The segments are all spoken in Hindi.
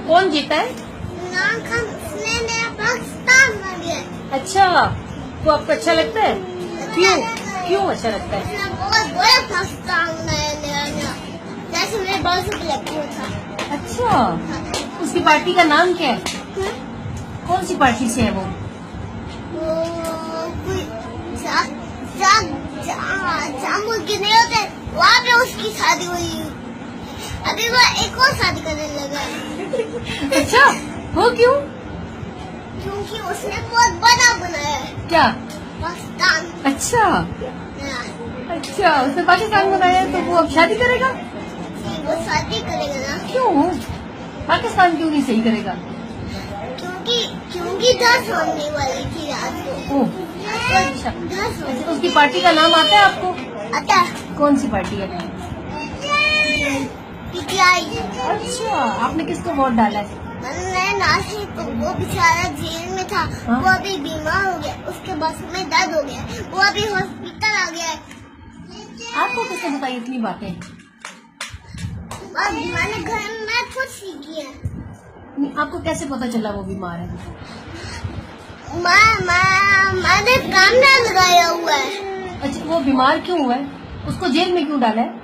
कौन जीता है? इमरान खान, उसने नया पाकिस्तान बना दिया है। अच्छा, वो आपको अच्छा लगता है? क्यों क्यों अच्छा लगता है? उसने बहुत बड़ा पाकिस्तान बनाया नया, जैसे मेरे बाजू के लगती था। अच्छा, उसकी पार्टी का नाम क्या है? कौन सी पार्टी से है वो? कोई जामुन के नहीं होते, वहाँ पे उसकी शादी हुई। अभी वो एक और शादी करने लगा है। अच्छा, वो क्यों? क्योंकि उसने बहुत बड़ा बनाया है क्या? पाकिस्तान। अच्छा अच्छा, उसने पाकिस्तान बनाया है, तो वो अब शादी करेगा? वो शादी करेगा ना, क्यों? पाकिस्तान क्यों नहीं सही करेगा? क्योंकि 10 होने वाली थी रात को। ओह, अच्छा। 10 तो उसकी पार्टी का नाम आता है आपको? आता कौन सी पार्टी है? PTI। अच्छा, आपने किसको वोट डाला है? मैंने नासिर को, वो बेचारा जेल में था। हाँ? वो अभी बीमार हो गया, उसके बस में दर्द हो गया, वो अभी हॉस्पिटल आ गया है। आपको किसने बताई इतनी बातें? और मैंने घर में खुद सीखी है। आपको कैसे पता चला वो बीमार है? मैंने कैमरा लगाया हुआ है। अच्छा, वो बीमार क्यों हुआ है? उसको जेल में क्यों डाला है?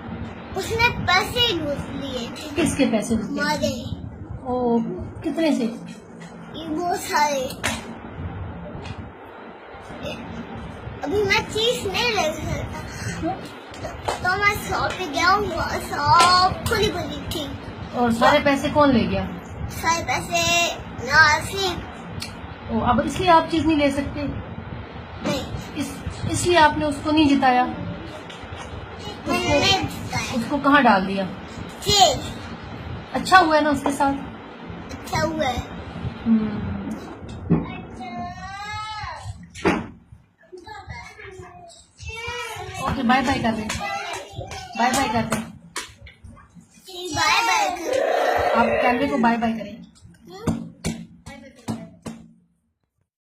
उसने पैसे लूट लिए थे। किसके पैसे उसके? मारे ओ, कितने से? ये बहुत सारे। अभी मैं चीज नहीं ले सकता, तो मैं शॉप पे गया हूँ, शॉप खुली खुली थी। और सारे पैसे कौन ले गया? सारे पैसे नासिर। ओ, अब इसलिए आप चीज नहीं ले सकते? नहीं, इसलिए आपने उसको नहीं जिताया? मैंने नहीं जिताया। उसको कहाँ डाल दिया? जेल। अच्छा हुआ है ना उसके साथ? अच्छा हुआ है। ओके, बाय बाय कर दे, बाय बाय कर दे। Bye bye. आप कैमरे को बाय बाय करें।